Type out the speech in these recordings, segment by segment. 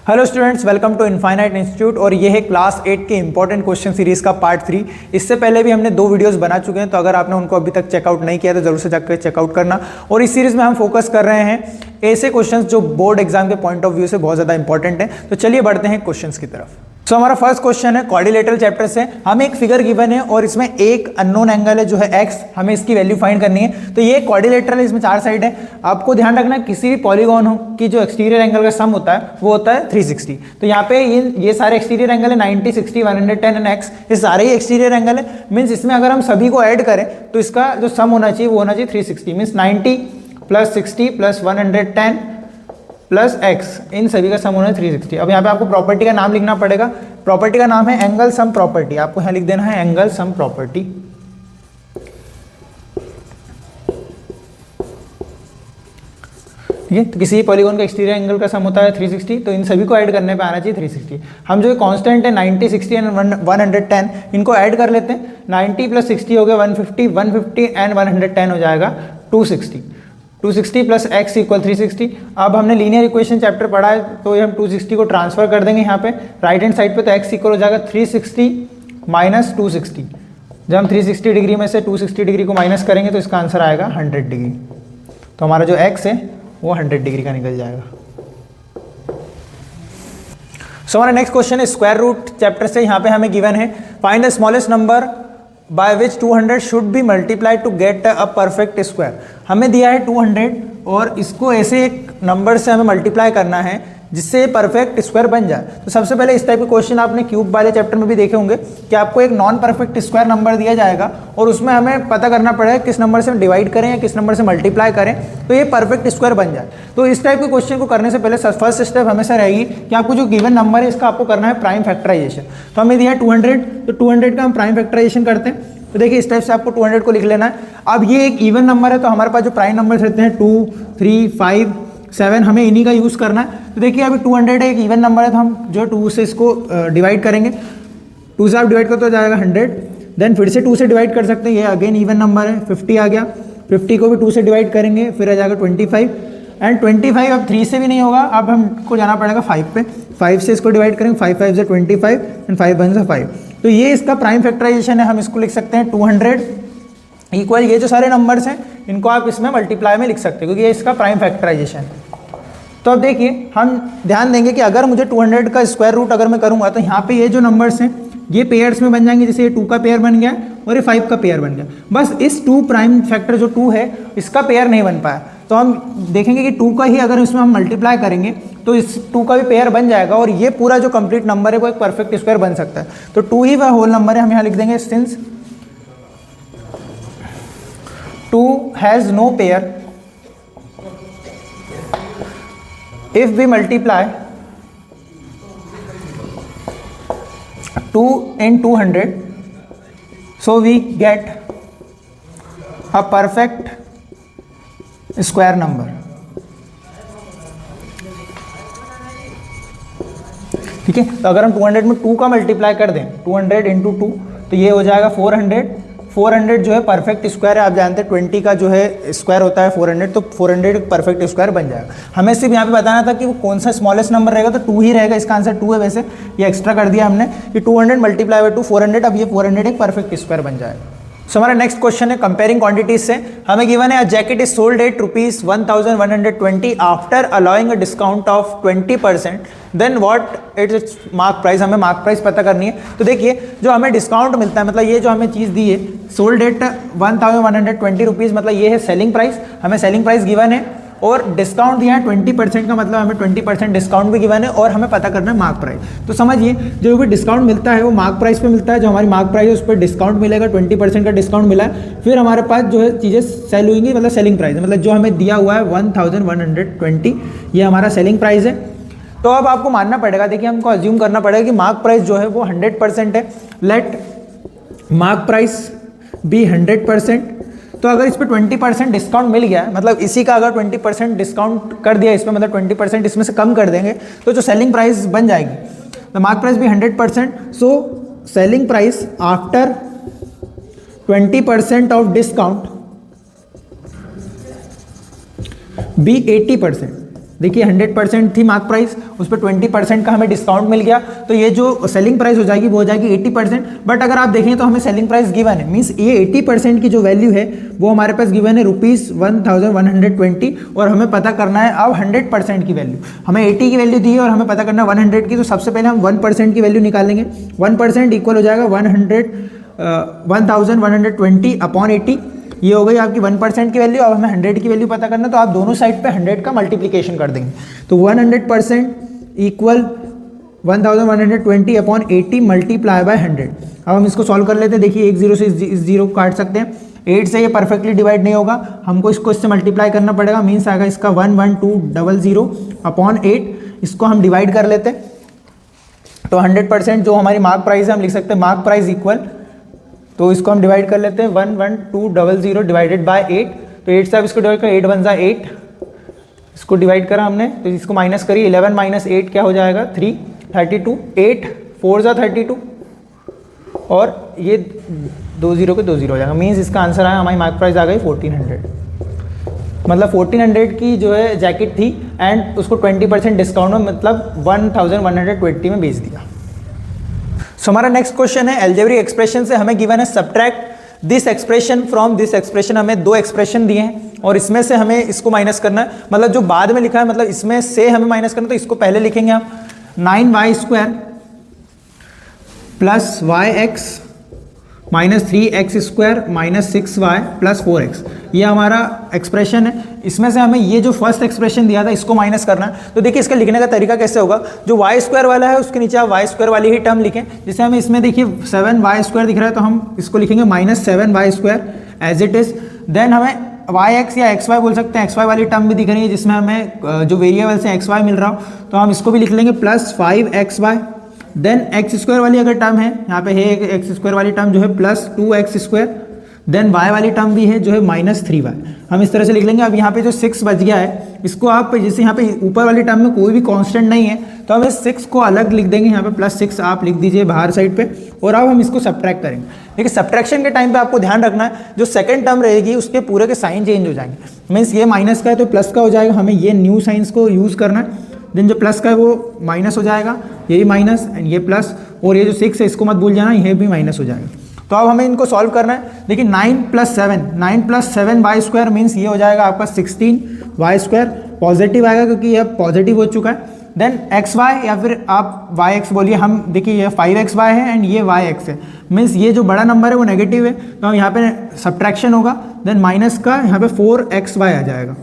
Hello students, welcome to infinite institute. और ये है क्लास 8 के इंपॉर्टेंट क्वेश्चन सीरीज का पार्ट 3। इससे पहले भी हमने 2 वीडियोस बना चुके हैं, तो अगर आपने उनको अभी तक चेकआउट नहीं किया तो जरूर से जाकर चेकआउट करना। और इस सीरीज में हम फोकस कर रहे हैं ऐसे क्वेश्चंस जो बोर्ड एग्जाम के पॉइंट ऑफ व्यू से बहुत ज़्यादा इंपॉर्टेंट है। तो चलिए बढ़ते हैं क्वेश्चंस की तरफ। सो हमारा फर्स्ट क्वेश्चन है क्वाड्रिलेटरल चैप्टर से। हमें एक फिगर गिवन है और इसमें एक अननोन एंगल है जो है x, हमें इसकी वैल्यू फाइंड करनी है। तो ये क्वाड्रिलेटरल है, इसमें 4 साइड है। आपको ध्यान रखना किसी भी पॉलीगॉन हो कि जो एक्सटीरियर एंगल का सम होता है वो होता है 360। तो यहाँ पे ये सारे एक्सटीरियर एंगल है 90, 60, 110 एंड x, ये सारे ही एक्सटीरियर एंगल है। मीन्स इसमें अगर हम सभी को ऐड करें तो इसका जो सम होना चाहिए वो होना चाहिए 360। Means 90 plus 60 plus 110 plus x, इन सभी का सम होना है 360। अब यहाँ पे आपको प्रॉपर्टी का नाम लिखना पड़ेगा। प्रॉपर्टी का नाम है एंगल सम प्रॉपर्टी। आपको यहाँ लिख देना है एंगल सम प्रॉपर्टी। ठीक है, तो किसी पॉलीगॉन का एक्सटीरियर एंगल का सम होता है 360, तो इन सभी को ऐड करने पे आना चाहिए 360। हम जो कांस्टेंट है 90, 60 एंड 110, इनको ऐड कर लेते हैं। 90 प्लस 60 हो गया 150, 150 एंड 110 हो जाएगा 260। 260 प्लस x इक्वल 360। अब हमने लीनियर इक्वेशन चैप्टर पढ़ा है, तो ये हम 260 को ट्रांसफर कर देंगे यहाँ पे राइट हैंड साइड पे। तो x इक्वल हो जाएगा 360 माइनस 260। जब हम 360 डिग्री में से 260 डिग्री को माइनस करेंगे तो इसका आंसर आएगा 100 डिग्री। तो हमारा जो x है वो 100 डिग्री का निकल जाएगा। सो हमारा नेक्स्ट क्वेश्चन है स्क्वायर रूट चैप्टर से। यहाँ पे हमें गिवन है find the smallest number by which 200 should be multiplied to get a perfect square। हमें दिया है 200 और इसको ऐसे एक नंबर से हमें मल्टीप्लाई करना है जिससे परफेक्ट स्क्वायर बन जाए। तो सबसे पहले इस टाइप के क्वेश्चन आपने क्यूब वाले चैप्टर में भी देखे होंगे कि आपको एक नॉन परफेक्ट स्क्वायर नंबर दिया जाएगा और उसमें हमें पता करना पड़ेगा किस नंबर से डिवाइड करें या किस नंबर से मल्टीप्लाई करें तो ये परफेक्ट स्क्वायर बन जाए। तो इस टाइप के क्वेश्चन को करने से पहले फर्स्ट स्टेप हमेशा रहेगी कि आपको जो गिवन नंबर है इसका आपको करना है प्राइम फैक्टराइजेशन। तो हमें दिया है 200, तो 200 का हम प्राइम फैक्टराइजेशन करते हैं। तो देखिए इस टाइप से आपको 200 को लिख लेना है। अब ये एक इवन नंबर है तो हमारे पास जो प्राइम नंबर रहते हैं 2, 3, 5, 7, हमें इन्हीं का यूज़ करना है। तो देखिए अभी 200 है, एक इवन नंबर है, तो हम जो 2 से इसको डिवाइड करेंगे। 2 से आप डिवाइड करते हो जाएगा 100, देन फिर से 2 से डिवाइड कर सकते हैं, ये अगेन इवन नंबर है। 50 आ गया, 50 को भी 2 से डिवाइड करेंगे, फिर आ जाएगा 25 एंड 25 अब 3 से भी नहीं होगा, अब हमको जाना पड़ेगा 5 पे। 5 से इसको डिवाइड करेंगे, 5 5 से 25 एंड 5 1 से 5। तो ये इसका प्राइम फैक्टराइजेशन है। हम इसको लिख सकते हैं 200 इक्वल ये जो सारे नंबर्स हैं इनको आप इसमें मल्टीप्लाई में लिख सकते हैं क्योंकि ये इसका प्राइम फैक्टराइजेशन है। तो अब देखिए हम ध्यान देंगे कि अगर मुझे 200 का स्क्वायर रूट अगर मैं करूँगा तो यहाँ पे ये जो नंबर्स हैं ये पेयर्स में बन जाएंगे। जैसे ये 2 का पेयर बन गया और ये 5 का पेयर बन गया। बस इस 2 प्राइम फैक्टर जो 2 है इसका पेयर नहीं बन पाया, तो हम देखेंगे कि 2 का ही अगर इसमें हम मल्टीप्लाई करेंगे तो इस 2 का भी पेयर बन जाएगा और ये पूरा जो कंप्लीट नंबर है वो एक परफेक्ट स्क्वायर बन सकता है। तो 2 ही वह होल नंबर है। हम यहाँ लिख देंगे since 2 has no pair if we multiply 2 in 200 so we get a perfect square number। ठीक है, तो अगर हम 200 में 2 का मल्टीप्लाई कर दें 200 इंटू 2 तो ये हो जाएगा 400। 400 जो है परफेक्ट स्क्वायर है, आप जानते हैं 20 का जो है स्क्वायर होता है 400, तो 400 परफेक्ट स्क्वायर बन जाएगा। हमें सिर्फ यहाँ पे बताना था कि वो कौन सा स्मॉलेस्ट नंबर रहेगा, तो 2 ही रहेगा। इसका आंसर 2 है। वैसे ये एक्स्ट्रा कर दिया हमने कि 200 मल्टीप्लाई बाय 2 400, अब ये 400 एक परफेक्ट स्क्वायर बन जाएगा। सो हमारा नेक्स्ट क्वेश्चन है कंपेयरिंग क्वांटिटीज से। हमें गिवन है a jacket is sold at ₹1120 after allowing a discount of 20%, then what its mark price. हमें मार्क प्राइस पता करनी है। तो देखिए जो हमें डिस्काउंट मिलता है, मतलब ये जो हमें चीज़ दी है सोल्ड एट ₹1120, मतलब ये है सेलिंग प्राइस। हमें सेलिंग प्राइस गिवन है और डिस्काउंट दिया है 20% का, मतलब हमें 20% डिस्काउंट भी गिवन है और हमें पता करना है मार्क प्राइस। तो समझिए जो भी डिस्काउंट मिलता है वो मार्क प्राइस पे मिलता है। जो हमारी मार्क प्राइस है उस पर डिस्काउंट मिलेगा, 20% का डिस्काउंट मिला है। फिर हमारे पास जो है चीज़ें सेल हुई, मतलब सेलिंग प्राइस, मतलब जो हमें दिया हुआ है 1120 ये हमारा सेलिंग प्राइस है। तो अब आपको मानना पड़ेगा, देखिए हमको अज्यूम करना पड़ेगा कि मार्क प्राइस जो है वो 100% है। Let mark price be 100%। तो अगर इस पर 20% डिस्काउंट मिल गया, मतलब इसी का अगर 20% डिस्काउंट कर दिया इसमें, मतलब 20% इसमें से कम कर देंगे तो जो सेलिंग प्राइस बन जाएगी। तो मार्क प्राइस भी 100%, so selling price after 20% of discount be 80%। देखिए 100% थी मार्क प्राइस, उस पर 20% का हमें डिस्काउंट मिल गया, तो ये जो सेलिंग प्राइस हो जाएगी वो हो जाएगी 80%। बट अगर आप देखें तो हमें सेलिंग प्राइस गिवन है, मीन्स ये 80% की जो वैल्यू है वो हमारे पास गिवन है ₹1120 और हमें पता करना है अब 100% की वैल्यू। हमें 80 की वैल्यू दी है और हमें पता करना है 100 की, तो सबसे पहले हम 1% की वैल्यू निकालेंगे। 1% इक्वल हो जाएगा 1120 अपॉन 80, ये हो गई आपकी 1% की वैल्यू। अब हमें 100 की वैल्यू पता करना है, तो आप दोनों साइड पे 100 का मल्टीप्लिकेशन कर देंगे, तो 100% इक्वल 1120 अपॉन 80 मल्टीप्लाई बाय 100। अब हम इसको सॉल्व कर लेते हैं। देखिए 1 0 से इस 0 को काट सकते हैं, 8 से ये परफेक्टली डिवाइड नहीं होगा, हमको इसको इससे मल्टीप्लाई करना पड़ेगा, मीन्स आएगा इसका 11200 अपॉन 8। इसको हम डिवाइड कर लेते हैं, तो 100% जो हमारी मार्क प्राइस है हम लिख सकते हैं मार्क प्राइस इक्वल, तो इसको हम डिवाइड कर लेते हैं 11200 डिवाइडेड बाय 8, तो 8 से आप इसको डिवाइड करें, 8 1 8, इसको डिवाइड करा हमने, तो इसको माइनस करिए, 11 माइनस 8 क्या हो जाएगा 3, 32, 8 4 32 और ये 2 0 के 2 0 हो जाएगा, मीन्स इसका आंसर आया, हमारी मार्क प्राइस आ गई 1400। मतलब 1400 की जो है जैकेट थी एंड उसको 20% डिस्काउंट में मतलब 1120 में बेच दिया। सो हमारा नेक्स्ट क्वेश्चन है अलजेब्रिक एक्सप्रेशन से हमें गिवन है subtract this expression from this expression. हमें दो एक्सप्रेशन दिए हैं और इसमें से हमें इसको माइनस करना है, मतलब जो बाद में लिखा है मतलब इसमें से हमें माइनस करना है, तो इसको पहले लिखेंगे हम 9y² plus yx minus 3x² minus 6y plus 4x, ये हमारा एक्सप्रेशन है। इसमें से हमें ये जो फर्स्ट एक्सप्रेशन दिया था इसको माइनस करना है, तो देखिए इसका लिखने का तरीका कैसे होगा, जो y² वाला है उसके नीचे आप y² वाली ही टर्म लिखें। जैसे हमें इसमें देखिए 7y² दिख रहा है, तो हम इसको लिखेंगे minus 7y² as it is. Then हमें yx या xy बोल सकते हैं, xy वाली टर्म भी दिख रही है जिसमें हमें जो वेरिएबल से xy मिल रहा हो, तो हम इसको भी लिख लेंगे प्लस 5xy। देन x² वाली अगर टर्म है, यहाँ पे है x² वाली टर्म जो है प्लस 2x²। देन y वाली टर्म भी है जो है माइनस 3y, हम इस तरह से लिख लेंगे। अब यहाँ पे जो 6 बच गया है इसको आप जैसे यहाँ पे ऊपर वाली टर्म में कोई भी कांस्टेंट नहीं है, तो हम इस 6 को अलग लिख देंगे, यहाँ पे प्लस 6 आप लिख दीजिए बाहर साइड पे, और अब हम इसको सब्ट्रैक्ट करेंगे। देखिए सब्ट्रैक्शन के टाइम पे आपको ध्यान रखना है, जो सेकंड टर्म रहेगी उसके पूरे के साइन चेंज हो जाएंगे, मीन्स ये माइनस का है तो प्लस का हो जाएगा, हमें ये न्यू साइंस को यूज़ करना है। देन जो प्लस का है वो माइनस हो जाएगा, ये भी माइनस एंड ये प्लस, और ये जो 6 है इसको मत भूल जाना, ये भी माइनस हो जाएगा। तो अब हमें इनको सॉल्व करना है। देखिए 9 + 7 y² मीन्स ये हो जाएगा आपका 16y², पॉजिटिव आएगा क्योंकि यह पॉजिटिव हो चुका है। देन xy या फिर आप yx बोलिए, हम देखिए ये 5xy है एंड ये yx है, मीन्स ये जो बड़ा नंबर है वो नेगेटिव है, तो हम यहाँ पे सब्ट्रैक्शन होगा। देन माइनस का यहाँ पे 4xy आ जाएगा।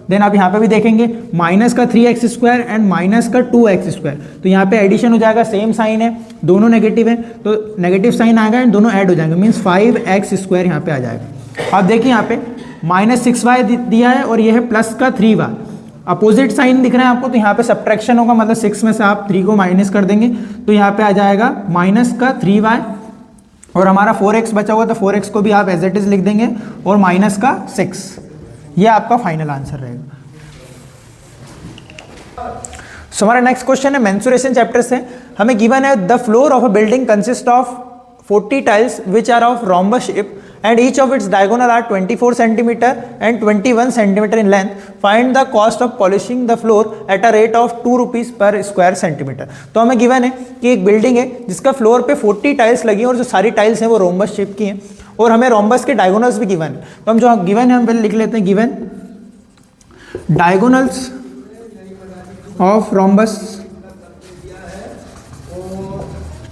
देन आप यहाँ पे भी देखेंगे माइनस का 3x² एंड माइनस का 2x², तो यहाँ पे एडिशन हो जाएगा, सेम साइन है, दोनों नेगेटिव है तो नेगेटिव साइन आएगा एंड दोनों ऐड हो जाएंगे, मीन्स 5x² यहाँ पे आ जाएगा। अब देखिए यहाँ पे माइनस 6y दिया है और ये है प्लस का 3y, अपोजिट साइन दिख रहा है आपको, तो यहाँ पे सब्ट्रैक्शन होगा, मतलब 6 में से आप 3 को माइनस कर देंगे, तो यहाँ पे आ जाएगा माइनस का 3y और हमारा 4x बचा हुआ, तो 4x को भी आप एज इट इज लिख देंगे और माइनस का 6, ये आपका फाइनल आंसर रहेगा। सो हमारा नेक्स्ट क्वेश्चन है मेंसुरेशन चैप्टर से, हमें गिवन है the floor of a building consist of 40 tiles which are of rhombus shape and each of its diagonal are 24 cm and 21 cm in length. Find the cost of polishing the floor at a rate of 2 rupees per square centimeter. तो हमें given है कि एक building है जिसका floor पे 40 tiles लगी हैं और जो सारी टाइल्स हैं वो रोम्बस शेप की हैं और हमें रोम्बस के डायगोनल्स भी गिवन है, तो हम जो गिवन है हम पहले लिख लेते हैं, given diagonals of rhombus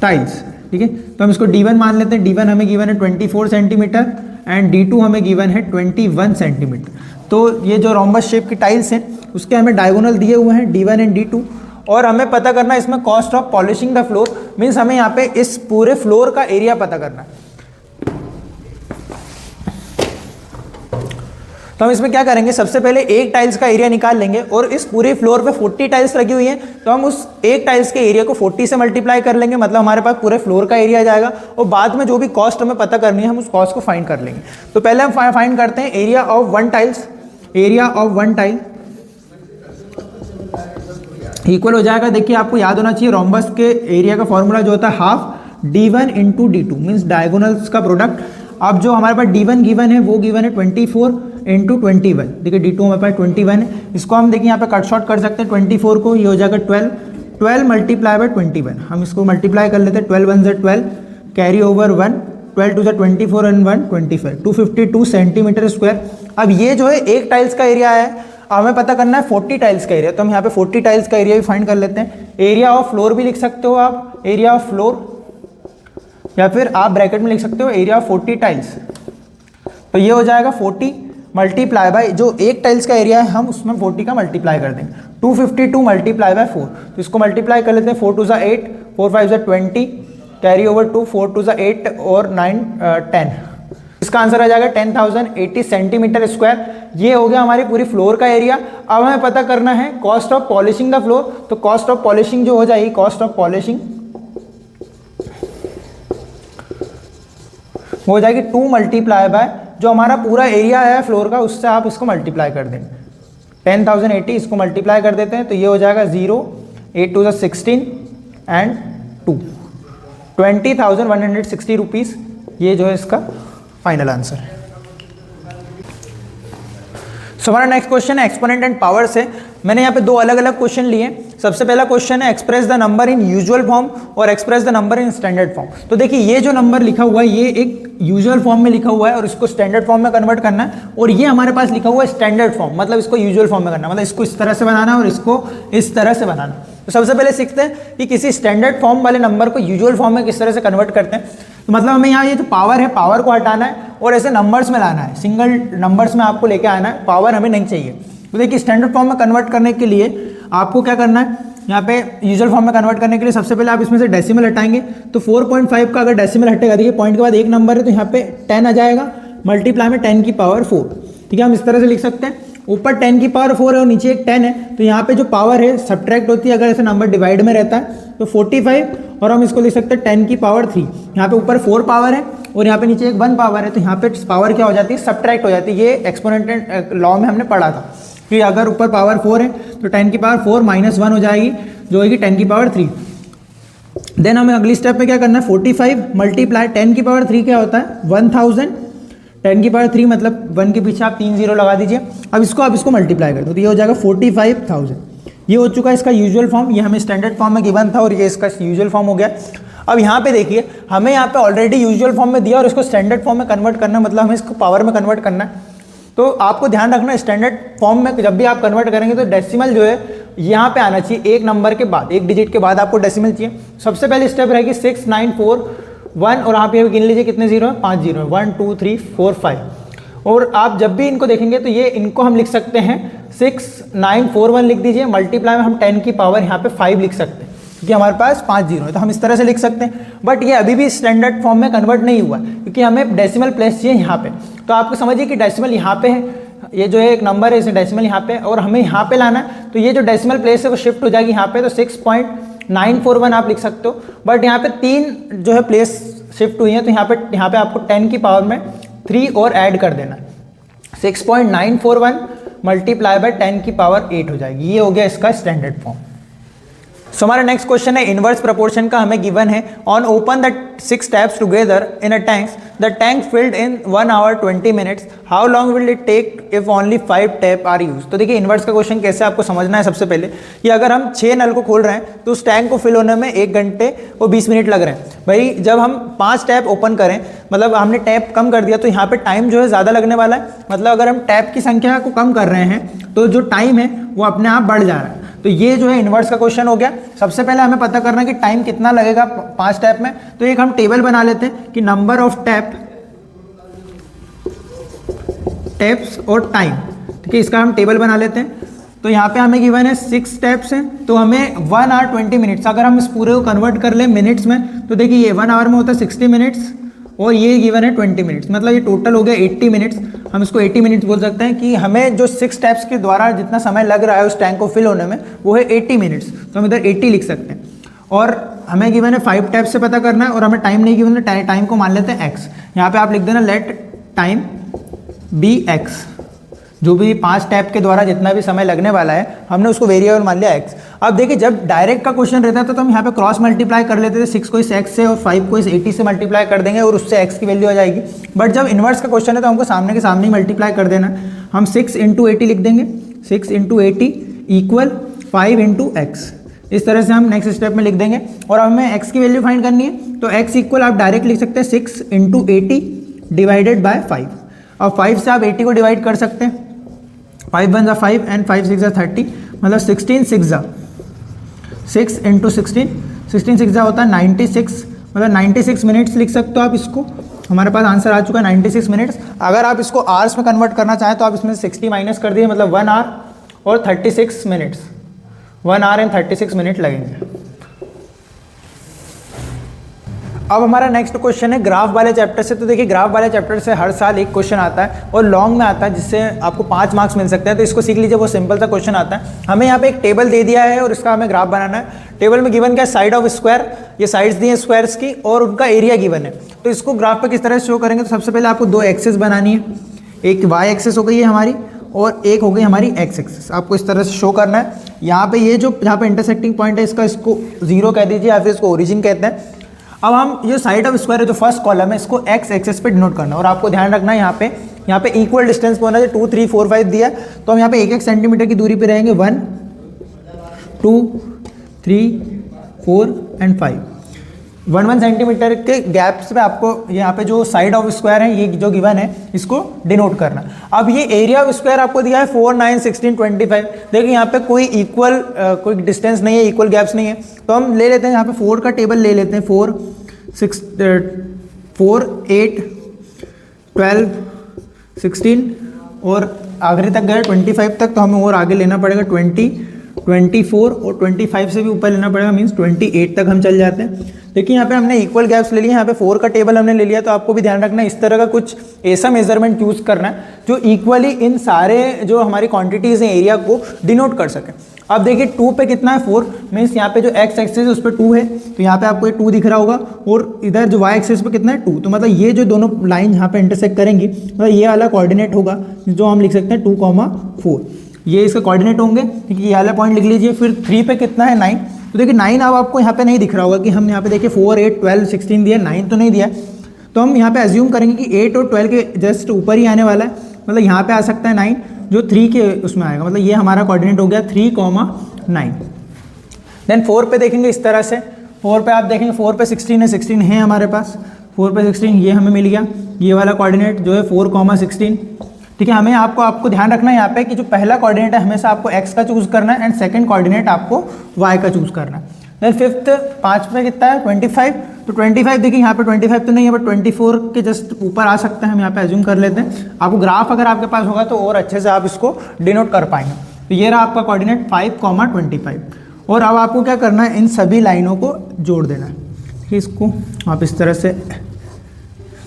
tiles, ठीक है। तो हम इसको D1 मान लेते हैं, D1 हमें गिवन है 24 सेंटीमीटर एंड D2 हमें गिवन है 21 सेंटीमीटर। तो ये जो रोम्बस शेप की टाइल्स हैं उसके हमें डायगोनल दिए हुए हैं D1 एंड D2 और हमें पता करना है इसमें cost of polishing the floor, means हमें यहाँ पे इस पूरे फ्लोर का एरिया पता करना है। तो हम इसमें क्या करेंगे, सबसे पहले एक टाइल्स का एरिया निकाल लेंगे और इस पूरे फ्लोर पे 40 टाइल्स लगी हुई हैं, तो हम उस एक टाइल्स के एरिया को 40 से मल्टीप्लाई कर लेंगे, मतलब हमारे पास पूरे फ्लोर का एरिया आ जाएगा और बाद में जो भी कॉस्ट हमें पता करनी है हम उस कॉस्ट को फाइंड कर लेंगे। तो पहले हम फाइंड करते हैं area of one tiles, area of one tile equal हो जाएगा, देखिए आपको याद होना चाहिए रोम्बस के एरिया का फॉर्मूला जो होता है half D1 into D2 means diagonals का प्रोडक्ट। अब जो हमारे पास D1 गिवन है वो गिवन है 24 इंटू 21, देखिए D2 हमारे पास 21 है, इसको हम देखिए यहाँ पे कट शॉर्ट कर सकते हैं 24 को, ये हो जाएगा 12 मल्टीप्लाई बाय 21, हम इसको मल्टीप्लाई कर लेते हैं, 12 1 ज़ा 12, कैरी ओवर 1, 12 2 ज़ा 24 एंड 1 25, 252 सेंटीमीटर स्क्वायर। अब ये जो है एक टाइल्स का एरिया है, अब हमें पता करना है 40 टाइल्स का एरिया, तो हम यहाँ पे 40 टाइल्स का एरिया भी फाइंड कर लेते हैं। एरिया ऑफ फ्लोर भी लिख सकते हो आप, एरिया ऑफ फ्लोर, या फिर आप ब्रैकेट में लिख सकते हो एरिया ऑफ 40 टाइल्स। तो ये हो जाएगा 40 मल्टीप्लाई बाय जो एक टाइल्स का एरिया है, हम उसमें 40 का मल्टीप्लाई कर देंगे, 252 मल्टीप्लाई बाय 4, तो इसको मल्टीप्लाई कर लेते हैं, 4 2 ज़ा 8, 4 5 ज़ा 20, कैरी ओवर 2, 4 2 ज़ा 8 और 9 10, इसका आंसर आ जाएगा 10,080 सेंटीमीटर स्क्वायर। ये हो गया हमारी पूरी फ्लोर का एरिया। अब हमें पता करना है cost of polishing the floor, तो कॉस्ट ऑफ पॉलिशिंग जो हो जाएगी, कॉस्ट ऑफ पॉलिशिंग हो जाएगी 2 मल्टीप्लाई बाय जो हमारा पूरा एरिया है फ्लोर का, उससे आप इसको मल्टीप्लाई कर देंगे, 10,080 इसको मल्टीप्लाई कर देते हैं, तो ये हो जाएगा 0, 8 2 ज़ा 16 एंड 2, 20,160 रुपीज़, ये जो है इसका फाइनल आंसर है। सो हमारा नेक्स्ट क्वेश्चन है एक्सपोनेंट एंड पावर से। मैंने यहाँ पे दो अलग अलग क्वेश्चन लिए। सबसे पहला क्वेश्चन है express the number in usual form और express the number in standard form. तो देखिए ये जो नंबर लिखा हुआ है ये एक यूजुअल फॉर्म में लिखा हुआ है और इसको स्टैंडर्ड फॉर्म में कन्वर्ट करना है, और ये हमारे पास लिखा हुआ है स्टैंडर्ड फॉर्म, मतलब इसको यूजुअल फॉर्म में करना, मतलब इसको इस तरह से बनाना और इसको इस तरह से बनाना। तो सबसे पहले सीखते हैं कि किसी स्टैंडर्ड फॉर्म वाले नंबर को यूजुअल फॉर्म में किस तरह से कन्वर्ट करते हैं। तो मतलब हमें यहाँ ये जो पावर है, पावर को हटाना है और ऐसे नंबर्स में लाना है, सिंगल नंबर्स में आपको लेके आना है, पावर हमें नहीं चाहिए। तो देखिए स्टैंडर्ड फॉर्म में कन्वर्ट करने के लिए आपको क्या करना है, यहाँ पे यूजुअल फॉर्म में कन्वर्ट करने के लिए सबसे पहले आप इसमें से डेसिमल हटाएंगे, तो 4.5 का अगर डेसिमल हटेगा, देखिए पॉइंट के बाद एक नंबर है तो यहाँ पे 10 आ जाएगा, मल्टीप्लाई में 10 की पावर 4, ठीक है, हम इस तरह से लिख सकते हैं। ऊपर 10 की पावर 4 है और नीचे एक 10 है, तो यहाँ पे जो पावर है सब्ट्रैक्ट होती है अगर ऐसे नंबर डिवाइड में रहता है, तो 45, और हम इसको लिख सकते हैं 10 की पावर 3। यहाँ पे ऊपर 4 पावर है और यहाँ पे नीचे एक 1 पावर है, तो यहाँ पे पावर क्या हो जाती है, सब्ट्रैक्ट हो जाती है। ये एक्सपोनेंट लॉ में हमने पढ़ा था कि अगर ऊपर पावर 4 है तो 10 की पावर 4 माइनस 1 हो जाएगी, जो होगी 10 की पावर 3। देन हमें अगली स्टेप में क्या करना है, 45 मल्टीप्लाई 10 की पावर 3 क्या होता है 1000, 10 की पावर 3 मतलब 1 के पीछे आप 3 0 लगा दीजिए। अब इसको मल्टीप्लाई कर दो तो ये हो जाएगा 45,000। ये हो चुका है इसका यूजुअल फॉर्म, ये हमें स्टैंडर्ड फॉर्म में गिवन था और ये इसका यूजुअल फॉर्म हो गया। अब यहाँ पे देखिए हमें यहाँ पे ऑलरेडी यूजुअल फॉर्म में दिया और इसको स्टैंडर्ड फॉर्म में कन्वर्ट करना, मतलब हमें इसको पावर में कन्वर्ट करना है। तो आपको ध्यान रखना स्टैंडर्ड फॉर्म में जब भी आप कन्वर्ट करेंगे तो डेसिमल जो है यहाँ पे आना चाहिए, एक नंबर के बाद, एक डिजिट के बाद आपको डेसिमल चाहिए। सबसे पहले स्टेप रहेगी 6 9 4 1 और आप ये गिन लीजिए कितने जीरो है, 5 जीरो है, 1 2 3 4 5। और आप जब भी इनको देखेंगे तो ये इनको हम लिख सकते हैं 6 9 4 1 लिख दीजिए, मल्टीप्लाई में हम 10 की पावर यहाँ पे 5 लिख सकते हैं क्योंकि हमारे पास 5 जीरो है, तो हम इस तरह से लिख सकते हैं। बट ये अभी भी स्टैंडर्ड फॉर्म में कन्वर्ट नहीं हुआ क्योंकि हमें डेसिमल प्लेस चाहिए यहाँ पे। तो आपको समझिए कि डेसिमल यहाँ पे है, ये जो है एक नंबर है इसे डेसिमल यहाँ पे, और हमें यहाँ पे लाना है, तो ये जो डेसिमल प्लेस है वो शिफ्ट हो जाएगी यहाँ पे, तो 6.941 आप लिख सकते हो। बट यहाँ पे 3 जो है प्लेस शिफ्ट हुई है, तो यहाँ पे आपको 10 की पावर में 3 और ऐड कर देना है, 6.941 मल्टीप्लाई बाय 10 की पावर 8 हो जाएगी। ये हो गया इसका स्टैंडर्ड फॉर्म। सो हमारा नेक्स्ट क्वेश्चन है इनवर्स प्रोपोर्शन का, हमें गिवन है on open the 6 taps together in a tank, the tank filled in 1 hour 20 minutes, how long will it take if only 5 tap are use. तो देखिए inverse का question कैसे आपको समझना है, सबसे पहले कि अगर हम 6 नल को खोल रहे हैं तो उस टैंक को फिल होने में 1 घंटे और 20 मिनट लग रहे हैं। भाई जब हम 5 टैप ओपन करें, मतलब हमने टैप कम कर दिया, तो यहाँ पे टाइम जो है ज़्यादा लगने वाला है। मतलब अगर हम टैप की संख्या को कम कर रहे हैं तो जो टाइम है वो अपने आप बढ़ जा रहा है। तो ये जो है इनवर्स का क्वेश्चन हो गया। सबसे पहले हमें पता करना है कि टाइम कितना लगेगा 5 टैप में, तो एक हम टेबल बना लेते हैं कि नंबर ऑफ टैप्स और टाइम, ठीक है, इसका हम टेबल बना लेते हैं। तो यहाँ पे हमें गिवन है 6 टैप्स हैं, तो हमें 1 hour 20 minutes, अगर हम इस पूरे को कन्वर्ट कर लें मिनट्स में, तो देखिए ये 1 hour में होता है 60 मिनट्स और ये गिवन है 20 मिनट्स, मतलब ये टोटल हो गया 80 मिनट्स। हम इसको 80 मिनट्स बोल सकते हैं कि हमें जो 6 टैप्स के द्वारा जितना समय लग रहा है उस टैंक को फिल होने में वो है 80 मिनट्स, तो हम इधर 80 लिख सकते हैं। और हमें गिवन है 5 टैप्स से पता करना है और हमें टाइम नहीं गिवन है, टाइम को मान लेते हैं x। यहाँ पे आप लिख देना लेट टाइम बी x, जो भी 5 टैप के द्वारा जितना भी समय लगने वाला है हमने उसको वेरिएबल मान लिया x। अब देखिए जब डायरेक्ट का क्वेश्चन रहता था तो हम यहाँ पे क्रॉस मल्टीप्लाई कर लेते थे, 6 को इस x से और 5 को इस 80 से मल्टीप्लाई कर देंगे और उससे x की वैल्यू आ जाएगी। बट जब इनवर्स का क्वेश्चन है तो हमको सामने के सामने ही मल्टीप्लाई कर देना। हम 6 इंटू 80 लिख देंगे, 6 इंटू 80 इक्वल 5 इंटू एक्स। इस तरह से हम नेक्स्ट स्टेप में लिख देंगे। और हमें x की वैल्यू फाइंड करनी है, तो x इक्वल आप डायरेक्ट लिख सकते हैं 6 इंटू 80 डिवाइडेड बाय 5। और 5 से आप 80 को डिवाइड कर सकते हैं, 5 1 5 एंड 5 6 30, मतलब 16 6 6 इंटू 16, 16 6 होता है 96, मतलब 96 मिनट्स लिख सकते हो आप इसको। हमारे पास आंसर आ चुका है 96 मिनट्स। अगर आप इसको आवर्स में कन्वर्ट करना चाहें तो आप इसमें से 60 माइनस कर दिए, मतलब 1 आवर और 36 मिनट्स, 1 आवर एंड 36 मिनट लगेंगे। अब हमारा नेक्स्ट क्वेश्चन है ग्राफ वाले चैप्टर से। तो देखिए ग्राफ वाले चैप्टर से हर साल एक क्वेश्चन आता है और लॉन्ग में आता है, जिससे आपको 5 मार्क्स मिल सकते हैं। तो इसको सीख लीजिए, वो सिंपल सा क्वेश्चन आता है। हमें यहाँ पे एक टेबल दे दिया है और इसका हमें ग्राफ बनाना है। टेबल में गिवन क्या है, साइड ऑफ स्क्वायर, ये साइड्स दी हैं स्क्वायर्स की और उनका एरिया गिवन है। तो इसको ग्राफ पे किस तरह से शो करेंगे, तो सबसे पहले आपको 2 एक्सेस बनानी है, एक वाई एक्सेस हो गई है हमारी और एक हो गई हमारी एक्स एक्सेस। आपको इस तरह से शो करना है। यहाँ पे ये जो यहाँ पे इंटरसेक्टिंग पॉइंट है इसका, इसको 0 कह दीजिए या फिर इसको ओरिजिन कहते हैं। अब हम ये साइड ऑफ स्क्वायर है जो फर्स्ट कॉलम है, इसको एक्स एक्सेस पे डिनोट करना है। और आपको ध्यान रखना है यहाँ पे इक्वल डिस्टेंस पे होना चाहिए, 2 3 4 5 दिया है, तो हम यहाँ पे 1 सेंटीमीटर की दूरी पे रहेंगे, 1 2 3 4 एंड 5, 1 सेंटीमीटर के गैप्स पे आपको यहाँ पे जो साइड ऑफ स्क्वायर है, ये जो गिवन है, इसको डिनोट करना। अब ये एरिया ऑफ स्क्वायर आपको दिया है 4 9 16 25। देखिए यहाँ पे कोई इक्वल कोई डिस्टेंस नहीं है, इक्वल गैप्स नहीं है, तो हम ले लेते हैं यहाँ पे 4 का टेबल ले लेते हैं, 4 6 4 8 12 16 और आखिरी तक गए 25 तक, तो हमें और आगे लेना पड़ेगा 20 24 और 25 से भी ऊपर लेना पड़ेगा, मीन्स 28 तक हम चल जाते हैं। देखिए यहाँ पे हमने इक्वल गैप्स ले लिए, यहाँ पे 4 का टेबल हमने ले लिया। तो आपको भी ध्यान रखना है इस तरह का कुछ ऐसा मेजरमेंट यूज़ करना है जो इक्वली इन सारे जो हमारी क्वांटिटीज़ हैं एरिया को डिनोट कर सके। अब देखिए 2 पे कितना है 4, मीन्स यहाँ पे जो एक्स एक्सिस है उस पर 2 है, तो यहाँ पे आपको ये 2 दिख रहा होगा। और इधर जो वाई एक्सिस पे कितना है 2, तो मतलब ये जो दोनों लाइन यहाँ पे इंटरसेक्ट करेंगी, मतलब ये वाला कोऑर्डिनेट होगा जो हम लिख सकते हैं 2,4, ये इसके कोऑर्डिनेट होंगे। ठीक है, ये वाला पॉइंट लिख लीजिए। फिर 3 पे कितना है 9, तो देखिए 9 अब आपको यहाँ पे नहीं दिख रहा होगा कि हम यहाँ पे देखिए 4 8 12 16 दिया, 9 तो नहीं दिया। तो हम यहाँ पे एज्यूम करेंगे कि 8 और 12 के जस्ट ऊपर ही आने वाला है, मतलब यहाँ पे आ सकता है 9 जो 3 के उसमें आएगा, मतलब ये हमारा कोऑर्डिनेट हो गया 3,9। देन 4 पे देखेंगे इस तरह से, 4 पे आप देखेंगे 4 पे 16 है, 16 है हमारे पास, 4 पे 16 ये हमें मिल गया, ये वाला कोऑर्डिनेट जो है 4,16। ठीक है, हमें आपको ध्यान रखना है यहाँ पे कि जो पहला कोऑर्डिनेट है हमेशा आपको x का चूज़ करना है एंड सेकंड कोऑर्डिनेट आपको y का चूज़ करना है। देन फिफ्थ 5 पे कितना है 25, तो 25 देखिए यहाँ पे 25 तो नहीं है बट 24 के जस्ट ऊपर आ सकता है, हम यहाँ पे एज्यूम कर लेते हैं। आपको ग्राफ अगर आपके पास होगा तो और अच्छे से आप इसको डिनोट कर पाएंगे। तो ये रहा आपका कोऑर्डिनेट 5,25। और अब आपको क्या करना है, इन सभी लाइनों को जोड़ देना है। ठीक है, इसको आप इस तरह से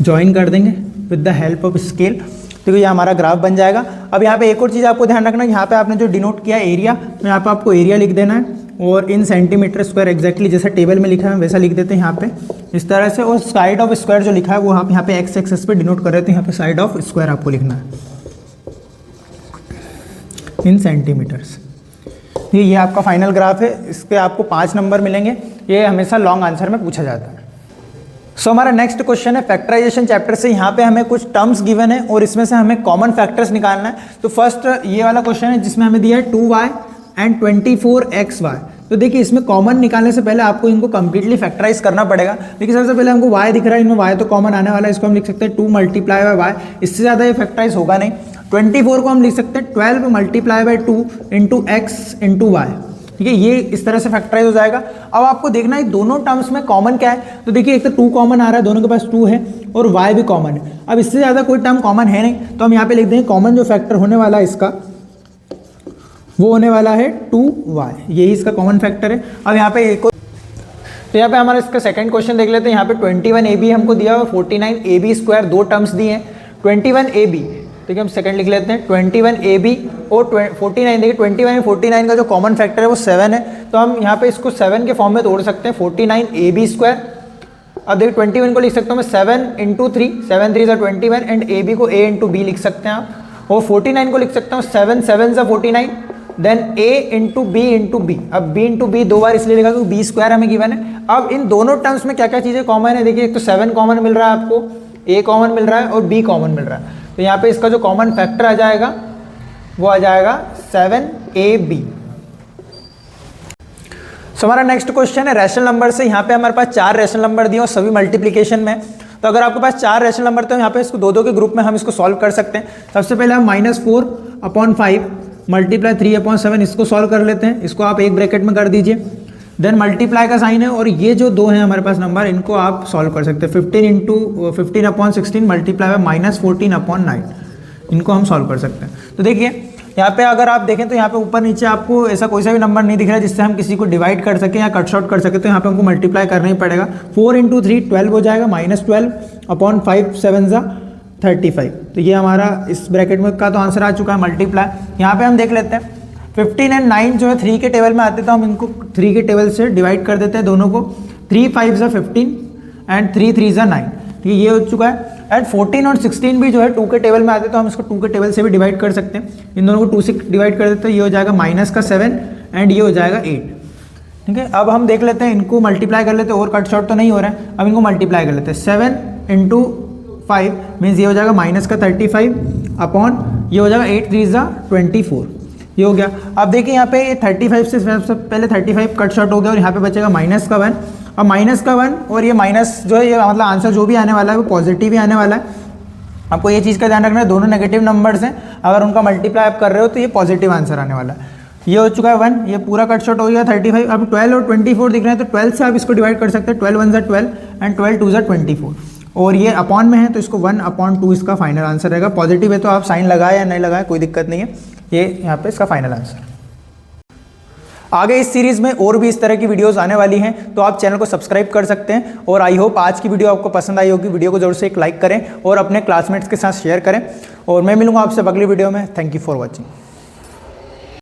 ज्वाइन कर देंगे with the help of scale. तो ये हमारा ग्राफ बन जाएगा। अब यहाँ पे एक और चीज़ आपको ध्यान रखना है, यहाँ पे आपने जो डिनोट किया एरिया, तो यहाँ पे आपको एरिया लिख देना है और इन सेंटीमीटर स्क्वायर एग्जैक्टली जैसा टेबल में लिखा है वैसा लिख देते हैं यहाँ पे इस तरह से। और साइड ऑफ स्क्वायर जो लिखा है वो आप यहाँ पे एक्स एक्सेस पे डिनोट कर रहे थे, यहाँ पे साइड ऑफ स्क्वायर आपको लिखना है इन सेंटीमीटर्स। ये आपका फाइनल ग्राफ है, इसके आपको 5 नंबर मिलेंगे। ये हमेशा लॉन्ग आंसर में पूछा जाता है। सो हमारा नेक्स्ट क्वेश्चन है फैक्टराइजेशन चैप्टर से। यहाँ पे हमें कुछ टर्म्स गिवन है और इसमें से हमें कॉमन फैक्टर्स निकालना है। तो फर्स्ट ये वाला क्वेश्चन है जिसमें हमें दिया है 2y एंड 24xy। तो देखिए इसमें कॉमन निकालने से पहले आपको इनको कंप्लीटली फैक्टराइज करना पड़ेगा। देखिए सबसे पहले हमको y दिख रहा है, इनमें y तो कॉमन आने वाला है, इसको हम लिख सकते हैं 2 × y, इससे ज़्यादा ये फैक्टराइज होगा नहीं। 24 को हम लिख सकते हैं 12 × 2 × x × y। ठीक है, ये इस तरह से फैक्टराइज हो जाएगा। अब आपको देखना है दोनों टर्म्स में कॉमन क्या है। तो देखिए एक तो 2 कॉमन आ रहा है, दोनों के पास 2 है और y भी कॉमन है। अब इससे ज़्यादा कोई टर्म कॉमन है नहीं, तो हम यहाँ पे लिख देंगे कॉमन जो फैक्टर होने वाला है इसका वो होने वाला है 2y, यही इसका कॉमन फैक्टर है। अब यहाँ पे एक, तो यहाँ पे हमारा इसका सेकंड क्वेश्चन देख लेते हैं। यहाँ पे 21ab हमको दिया हुआ, 49ab² दो टर्म्स दिए हैं। 21ab, ठीक है हम सेकंड लिख लेते हैं 21ab और 49। देखिए 21 और 49 का जो कॉमन फैक्टर है वो 7 है, तो हम यहाँ पे इसको 7 के फॉर्म में तोड़ सकते हैं 49ab²। अब देखिए 21 को लिख सकता हूँ मैं 7 × 3, 7 3 = 21 एंड ab को a × b लिख सकते हैं आप। और 49 को लिख सकता हूँ 7 7 = 49 देन a × b × b। अब b × b 2 बार इसलिए लिखा क्योंकि b² हमें गिवन है। अब इन दोनों टर्म्स में क्या क्या चीज़ें कॉमन है, देखिए एक तो 7 कॉमन मिल रहा है आपको, a कॉमन मिल रहा है और b कॉमन मिल रहा है। तो यहाँ पे इसका जो कॉमन फैक्टर आ जाएगा वो आ जाएगा 7AB। सो हमारा नेक्स्ट क्वेश्चन है रैशनल नंबर से। यहाँ पे हमारे पास 4 रैशनल नंबर दिए और सभी मल्टीप्लिकेशन में। तो अगर आपके पास 4 रैशनल नंबर तो यहाँ पे इसको 2-2 के ग्रुप में हम इसको सॉल्व कर सकते हैं। सबसे पहले हम -4/5 मल्टीप्लाई 3/7 इसको सॉल्व कर लेते हैं। इसको आप एक ब्रैकेट में कर दीजिए, देन मल्टीप्लाई का साइन है और ये जो 2 हैं हमारे पास नंबर, इनको आप सॉल्व कर सकते हैं। 15/16 मल्टीप्लाई बाय -14/9 इनको हम सॉल्व कर सकते हैं। तो देखिए यहाँ पे अगर आप देखें तो यहाँ पे ऊपर नीचे आपको ऐसा कोई सा भी नंबर नहीं दिख रहा है जिससे हम किसी को डिवाइड कर सकें या कट शॉर्ट कर सकें। तो यहाँ पे हमको मल्टीप्लाई करना ही पड़ेगा। 4 × 3 12 हो जाएगा, -12/5 7 35। तो ये हमारा इस ब्रैकेट में का तो आंसर आ चुका है मल्टीप्लाई। यहाँ पे हम देख लेते हैं 15 और 9 जो है 3 के टेबल में आते हैं, तो हम इनको 3 के टेबल से डिवाइड कर देते हैं दोनों को। 3 5 15 एंड 3 3 9। ठीक है, ये हो चुका है। एंड 14 और 16 भी जो है 2 के टेबल में आते हैं, तो हम इसको 2 के टेबल से भी डिवाइड कर सकते हैं। इन दोनों को 2 से डिवाइड कर देते हैं, ये हो जाएगा -7 एंड ये हो जाएगा 8। ठीक है, अब हम देख लेते हैं इनको मल्टीप्लाई कर लेते हैं, और कट शॉर्ट तो नहीं हो रहा है। अब इनको मल्टीप्लाई कर लेते हैं। 7 × 5 मीन्स ये हो जाएगा -35 अपॉन ये हो जाएगा 8 3 24। ये हो गया। अब देखिए यहाँ पे 35 से सबसे पहले 35 कट शॉर्ट हो गया और यहाँ पे बचेगा -1। अब -1 और ये माइनस जो है ये मतलब आंसर जो भी आने वाला है वो पॉजिटिव ही आने वाला है। आपको ये चीज़ का ध्यान रखना है, दोनों नेगेटिव नंबर्स हैं, अगर उनका मल्टीप्लाई आप कर रहे हो तो ये पॉजिटिव आंसर आने वाला है। ये हो चुका है 1, ये पूरा कट शॉर्ट हो गया 35। अब 12 और 24 दिख रहे हैं, तो 12 से आप इसको डिवाइड कर सकते हैं। 12 1 12 एंड 12 2 24। और ये अपॉन में है तो इसको 1/2 इसका फाइनल आंसर रहेगा। पॉजिटिव है तो आप साइन लगाए या नहीं लगाए कोई दिक्कत नहीं है, ये यहाँ पे इसका फाइनल आंसर। आगे इस सीरीज में और भी इस तरह की वीडियोस आने वाली हैं, तो आप चैनल को सब्सक्राइब कर सकते हैं। और आई होप आज की वीडियो आपको पसंद आई होगी। वीडियो को जरूर से एक लाइक करें और अपने क्लासमेट्स के साथ शेयर करें। और मैं मिलूंगा आपसे अगली वीडियो में। Thank you for watching.